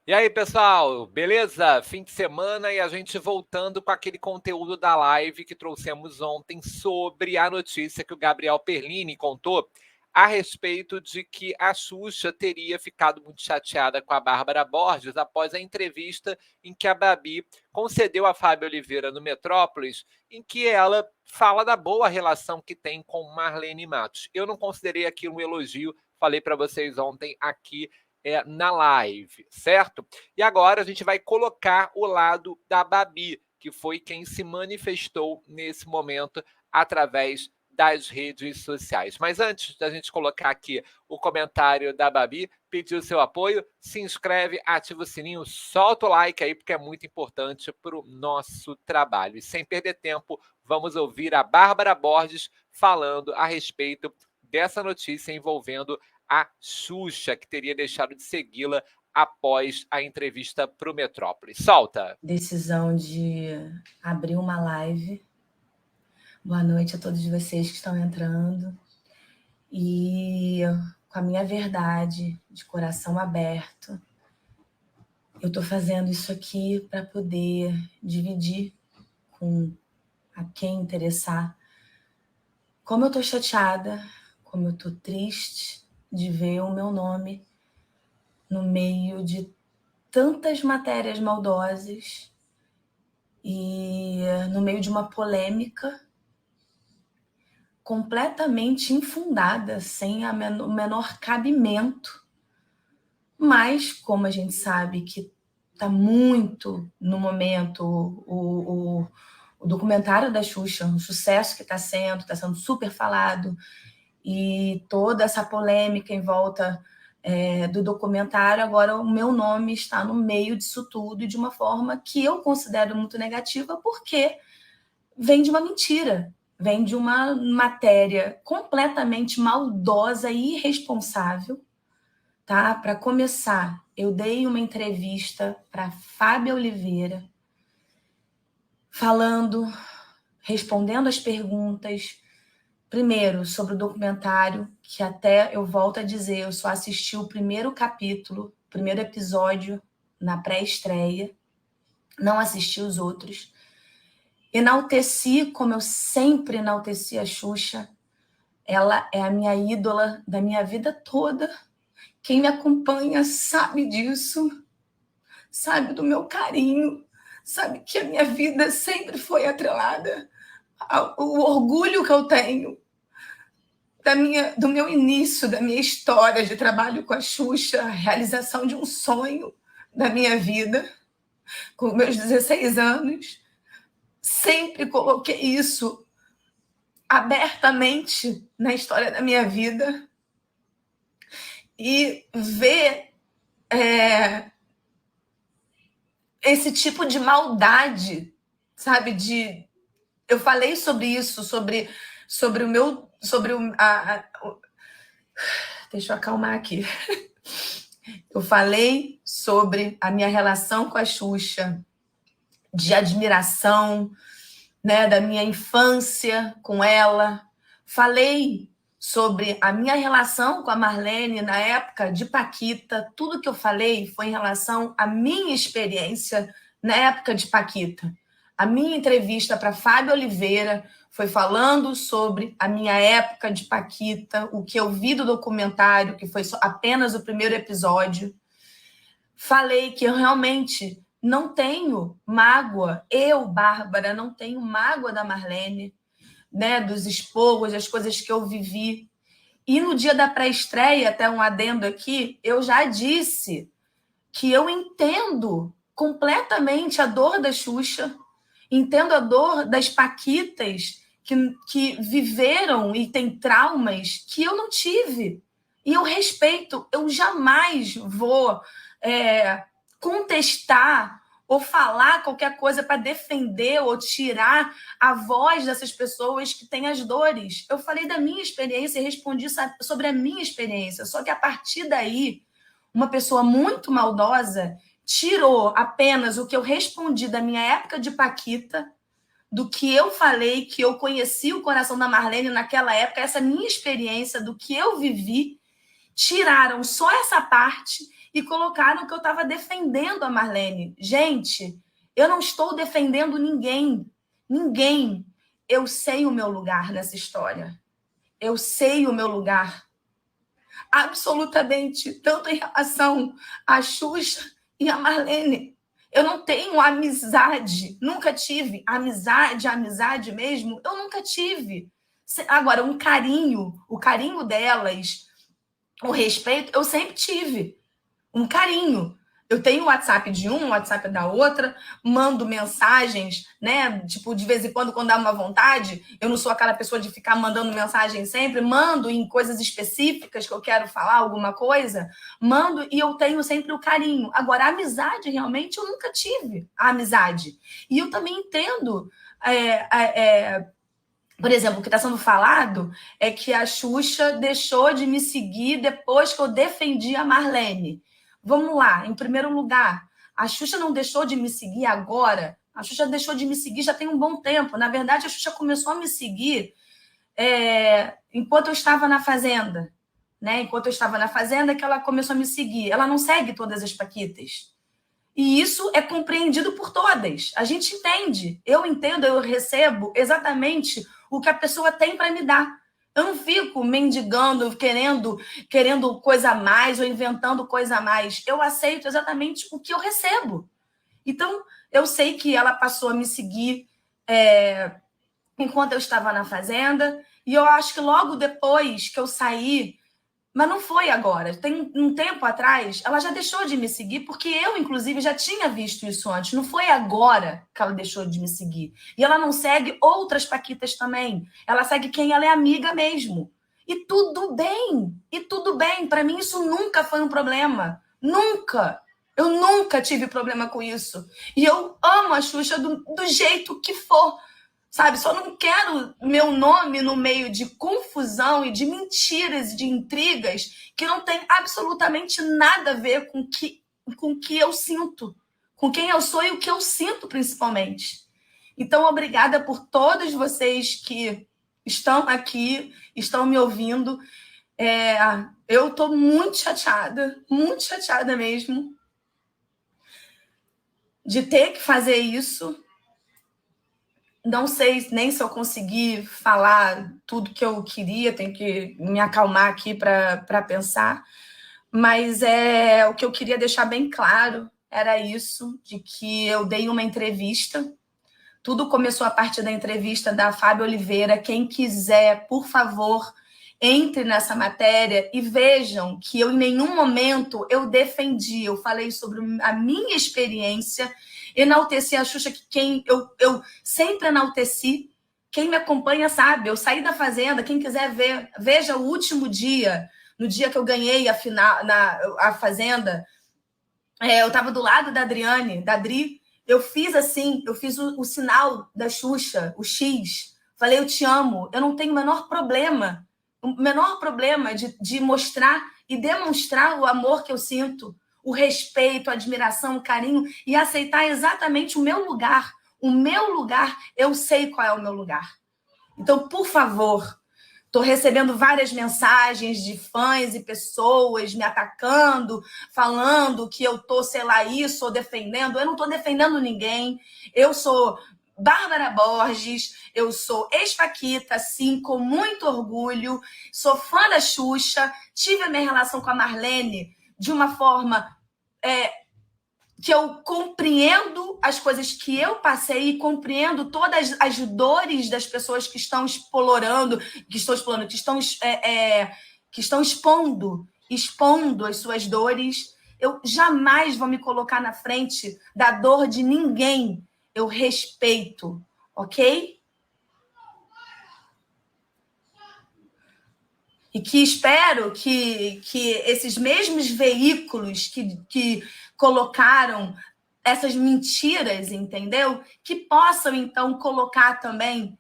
E aí, pessoal, beleza? Fim de semana e a gente voltando com aquele conteúdo da live que trouxemos ontem sobre a notícia que o Gabriel Perlini contou a respeito de que a Xuxa teria ficado muito chateada com a Bárbara Borges após a entrevista em que a Babi concedeu a Fábio Oliveira no Metrópolis, em que ela fala da boa relação que tem com Marlene Matos. Eu não considerei aquilo um elogio, falei para vocês ontem aqui na live, certo? E agora a gente vai colocar o lado da Babi, que foi quem se manifestou nesse momento através das redes sociais. Mas antes da gente colocar aqui o comentário da Babi, pedir o seu apoio, se inscreve, ativa o sininho, solta o like aí, porque é muito importante para o nosso trabalho. E sem perder tempo, vamos ouvir a Bárbara Borges falando a respeito dessa notícia envolvendo a Xuxa, que teria deixado de segui-la após a entrevista para o Metrópole. Solta! Decisão de abrir uma live. Boa noite a todos vocês que estão entrando. E com a minha verdade, de coração aberto, eu estou fazendo isso aqui para poder dividir com a quem interessar como eu estou chateada, como eu estou triste de ver o meu nome no meio de tantas matérias maldosas e no meio de uma polêmica completamente infundada, sem o menor cabimento. Mas, como a gente sabe que está muito no momento o documentário da Xuxa, um sucesso que está sendo super falado, e toda essa polêmica em volta do documentário, agora o meu nome está no meio disso tudo e de uma forma que eu considero muito negativa, porque vem de uma mentira, vem de uma matéria completamente maldosa e irresponsável, tá? Para começar, eu dei uma entrevista para Fábio Oliveira, respondendo as perguntas, primeiro, sobre o documentário, que até eu volto a dizer, eu só assisti o primeiro capítulo, o primeiro episódio na pré-estreia, não assisti os outros. Enalteci, como eu sempre enalteci a Xuxa, ela é a minha ídola da minha vida toda. Quem me acompanha sabe disso, sabe do meu carinho, sabe que a minha vida sempre foi atrelada ao orgulho que eu tenho do meu início, da minha história de trabalho com a Xuxa, a realização de um sonho da minha vida, com meus 16 anos. Sempre coloquei isso abertamente na história da minha vida. E ver esse tipo de maldade, sabe? Eu falei sobre isso, sobre o meu... Deixa eu acalmar aqui. Eu falei sobre a minha relação com a Xuxa, de admiração, né, da minha infância com ela. Falei sobre a minha relação com a Marlene na época de Paquita. Tudo que eu falei foi em relação à minha experiência na época de Paquita. A minha entrevista para Fábio Oliveira foi falando sobre a minha época de Paquita, o que eu vi do documentário, que foi apenas o primeiro episódio. Falei que eu realmente não tenho mágoa, eu, Bárbara, não tenho mágoa da Marlene, né, dos esporros, das coisas que eu vivi. E no dia da pré-estreia, até um adendo aqui, eu já disse que eu entendo completamente a dor da Xuxa, entendo a dor das paquitas que viveram e têm traumas que eu não tive. E eu respeito, eu jamais vou contestar ou falar qualquer coisa para defender ou tirar a voz dessas pessoas que têm as dores. Eu falei da minha experiência e respondi sobre a minha experiência. Só que a partir daí, uma pessoa muito maldosa tirou apenas o que eu respondi da minha época de Paquita, do que eu falei, que eu conheci o coração da Marlene naquela época, essa minha experiência, do que eu vivi, tiraram só essa parte e colocaram que eu estava defendendo a Marlene. Gente, eu não estou defendendo ninguém. Ninguém. Eu sei o meu lugar nessa história. Eu sei o meu lugar. Absolutamente. Tanto em relação à Xuxa e a Marlene. Eu não tenho amizade. Nunca tive. Amizade mesmo, eu nunca tive. Agora, um carinho, o carinho delas, o respeito, eu sempre tive. Um carinho. Eu tenho o WhatsApp de um, o WhatsApp da outra, mando mensagens, né? Tipo, de vez em quando dá uma vontade, eu não sou aquela pessoa de ficar mandando mensagem sempre, mando em coisas específicas que eu quero falar, alguma coisa, mando e eu tenho sempre o carinho. Agora, a amizade, realmente, eu nunca tive a amizade. E eu também entendo... Por exemplo, o que está sendo falado é que a Xuxa deixou de me seguir depois que eu defendi a Marlene. Vamos lá, em primeiro lugar, a Xuxa não deixou de me seguir agora. A Xuxa deixou de me seguir já tem um bom tempo. Na verdade, a Xuxa começou a me seguir enquanto eu estava na Fazenda. Né? Enquanto eu estava na Fazenda, que ela começou a me seguir. Ela não segue todas as paquitas. E isso é compreendido por todas. A gente entende. Eu entendo, eu recebo exatamente o que a pessoa tem para me dar. Eu não fico mendigando, querendo coisa a mais ou inventando coisa a mais. Eu aceito exatamente o que eu recebo. Então, eu sei que ela passou a me seguir enquanto eu estava na Fazenda. E eu acho que logo depois que eu saí... Mas não foi agora. Tem um tempo atrás, ela já deixou de me seguir, porque eu, inclusive, já tinha visto isso antes. Não foi agora que ela deixou de me seguir. E ela não segue outras paquitas também. Ela segue quem ela é amiga mesmo. E tudo bem. E tudo bem. Para mim, isso nunca foi um problema. Nunca. Eu nunca tive problema com isso. E eu amo a Xuxa do jeito que for. Sabe, só não quero meu nome no meio de confusão e de mentiras e de intrigas que não tem absolutamente nada a ver com o que eu sinto, com quem eu sou e o que eu sinto, principalmente. Então, obrigada por todos vocês que estão aqui, estão me ouvindo. Eu estou muito chateada mesmo, de ter que fazer isso. Não sei nem se eu consegui falar tudo que eu queria, tenho que me acalmar aqui para pensar, mas o que eu queria deixar bem claro era isso, de que eu dei uma entrevista. Tudo começou a partir da entrevista da Fábio Oliveira. Quem quiser, por favor, entre nessa matéria e vejam que eu, em nenhum momento, eu defendi, eu falei sobre a minha experiência, enalteci a Xuxa, que eu sempre enalteci. Quem me acompanha sabe, eu saí da Fazenda, quem quiser ver, veja o último dia, no dia que eu ganhei a Fazenda, eu estava do lado da Adriane, da Adri, eu fiz assim, eu fiz o sinal da Xuxa, o X, falei, eu te amo, eu não tenho o menor problema de mostrar e demonstrar o amor que eu sinto, o respeito, a admiração, o carinho e aceitar exatamente o meu lugar. O meu lugar, eu sei qual é o meu lugar. Então, por favor, estou recebendo várias mensagens de fãs e pessoas me atacando, falando que eu estou, sei lá, isso, ou defendendo. Eu não estou defendendo ninguém. Eu sou Bárbara Borges, eu sou ex-paquita, sim, com muito orgulho. Sou fã da Xuxa. Tive a minha relação com a Marlene de uma forma que eu compreendo as coisas que eu passei e compreendo todas as dores das pessoas que estão explorando, que estão expondo as suas dores. Eu jamais vou me colocar na frente da dor de ninguém. Eu respeito, ok? E que espero que esses mesmos veículos que colocaram essas mentiras, entendeu? Que possam, então, colocar também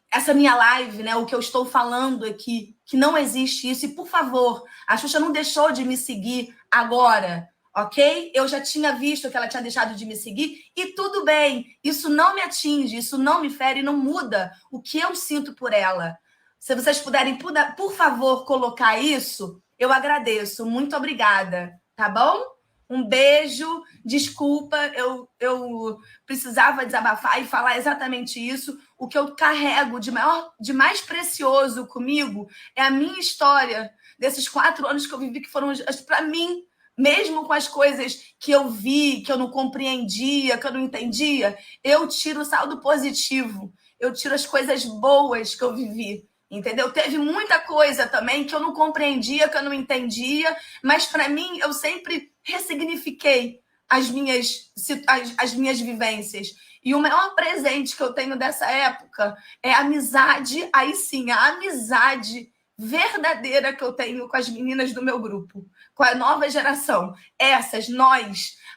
essa minha live, né? O que eu estou falando aqui, que não existe isso. E, por favor, a Xuxa não deixou de me seguir agora, ok? Eu já tinha visto que ela tinha deixado de me seguir e tudo bem. Isso não me atinge, isso não me fere, não muda o que eu sinto por ela. Se vocês puderem, por favor, colocar isso, eu agradeço. Muito obrigada, tá bom? Um beijo, desculpa, eu precisava desabafar e falar exatamente isso. O que eu carrego de mais precioso comigo é a minha história, desses 4 anos que eu vivi, que foram, para mim, mesmo com as coisas que eu vi, que eu não compreendia, que eu não entendia, eu tiro o saldo positivo, eu tiro as coisas boas que eu vivi. Entendeu? Teve muita coisa também que eu não compreendia, que eu não entendia, mas para mim eu sempre ressignifiquei as minhas vivências. E o maior presente que eu tenho dessa época é a amizade, aí sim, a amizade verdadeira que eu tenho com as meninas do meu grupo, com a nova geração.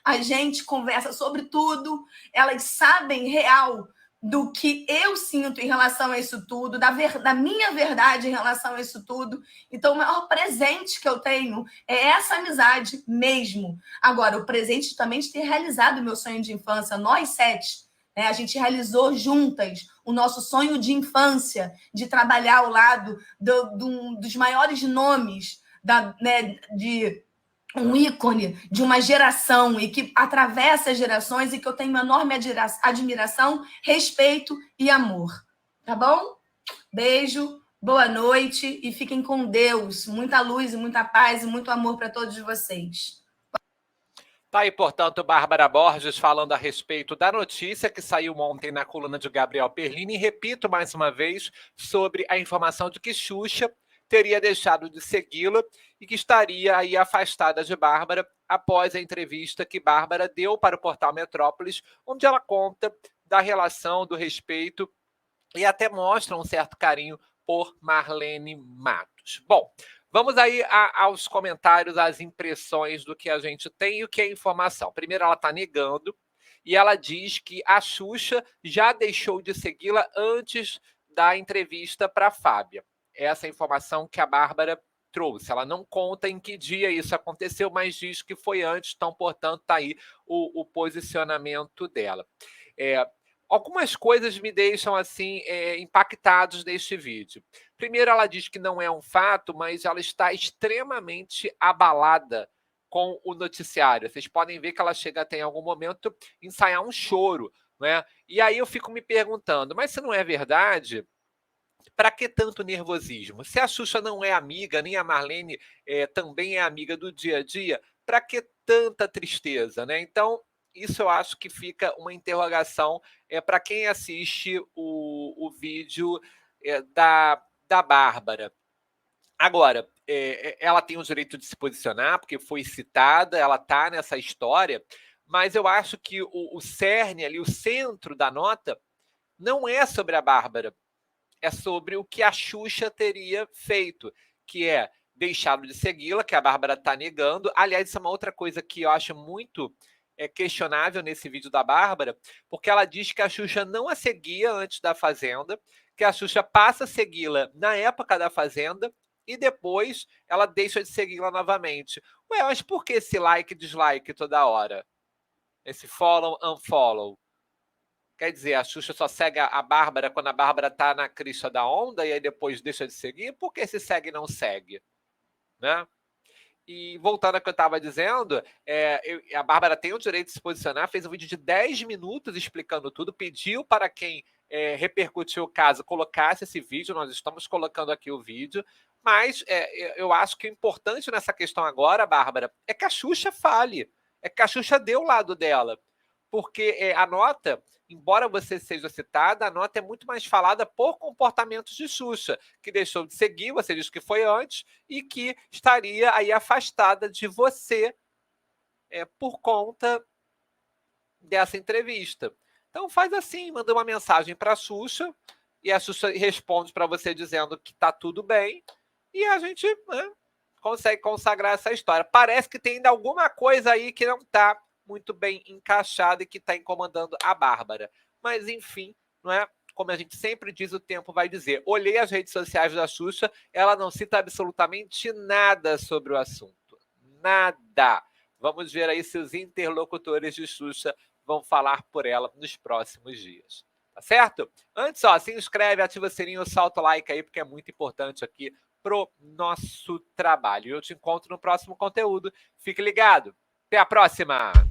A gente conversa sobre tudo, elas sabem real do que eu sinto em relação a isso tudo, da minha verdade em relação a isso tudo. Então, o maior presente que eu tenho é essa amizade mesmo. Agora, o presente também de ter realizado o meu sonho de infância, nós 7, né? A gente realizou juntas o nosso sonho de infância, de trabalhar ao lado dos maiores nomes de um ícone de uma geração e que atravessa gerações e que eu tenho uma enorme admiração, respeito e amor. Tá bom? Beijo, boa noite e fiquem com Deus. Muita luz e muita paz e muito amor para todos vocês. Tá aí, portanto, Bárbara Borges falando a respeito da notícia que saiu ontem na coluna de Gabriel Perlini. E repito mais uma vez sobre a informação de que Xuxa teria deixado de segui-la e que estaria aí afastada de Bárbara após a entrevista que Bárbara deu para o portal Metrópolis, onde ela conta da relação, do respeito e até mostra um certo carinho por Marlene Matos. Bom, vamos aí aos comentários, às impressões do que a gente tem e o que é informação. Primeiro, ela está negando e ela diz que a Xuxa já deixou de segui-la antes da entrevista para a Fábia. Essa é a informação que a Bárbara trouxe. Ela não conta em que dia isso aconteceu, mas diz que foi antes, então, portanto, está aí o posicionamento dela. Algumas coisas me deixam assim impactados neste vídeo. Primeiro, ela diz que não é um fato, mas ela está extremamente abalada com o noticiário. Vocês podem ver que ela chega até em algum momento ensaiar um choro, né? E aí eu fico me perguntando, mas se não é verdade, para que tanto nervosismo? Se a Xuxa não é amiga, nem a Marlene também é amiga do dia a dia, para que tanta tristeza, né? Então, isso eu acho que fica uma interrogação para quem assiste o vídeo da Bárbara. Agora, ela tem o direito de se posicionar, porque foi citada, ela está nessa história, mas eu acho que o cerne ali, o centro da nota, não é sobre a Bárbara, é sobre o que a Xuxa teria feito, que é deixado de segui-la, que a Bárbara está negando. Aliás, isso é uma outra coisa que eu acho muito questionável nesse vídeo da Bárbara, porque ela diz que a Xuxa não a seguia antes da Fazenda, que a Xuxa passa a segui-la na época da Fazenda e depois ela deixa de segui-la novamente. Ué, mas por que esse like e dislike toda hora? Esse follow, unfollow? Quer dizer, a Xuxa só segue a Bárbara quando a Bárbara está na crista da onda e aí depois deixa de seguir? Por que se segue e não segue? Né? E voltando ao que eu estava dizendo, a Bárbara tem o direito de se posicionar, fez um vídeo de 10 minutos explicando tudo, pediu para quem repercutiu o caso colocasse esse vídeo, nós estamos colocando aqui o vídeo, mas eu acho que o importante nessa questão agora, Bárbara, é que a Xuxa fale, é que a Xuxa dê o lado dela, porque a nota, embora você seja citada, a nota é muito mais falada por comportamentos de Xuxa, que deixou de seguir, você diz que foi antes, e que estaria aí afastada de você por conta dessa entrevista. Então faz assim, manda uma mensagem para a Xuxa, e a Xuxa responde para você dizendo que está tudo bem, e a gente consegue consagrar essa história. Parece que tem ainda alguma coisa aí que não está muito bem encaixada e que está incomodando a Bárbara. Mas, enfim, não é? Como a gente sempre diz, o tempo vai dizer. Olhei as redes sociais da Xuxa, ela não cita absolutamente nada sobre o assunto. Nada. Vamos ver aí se os interlocutores de Xuxa vão falar por ela nos próximos dias. tá certo? Antes, ó, se inscreve, ativa o sininho, solta o like aí, porque é muito importante aqui pro nosso trabalho. Eu te encontro no próximo conteúdo. Fique ligado. Até a próxima!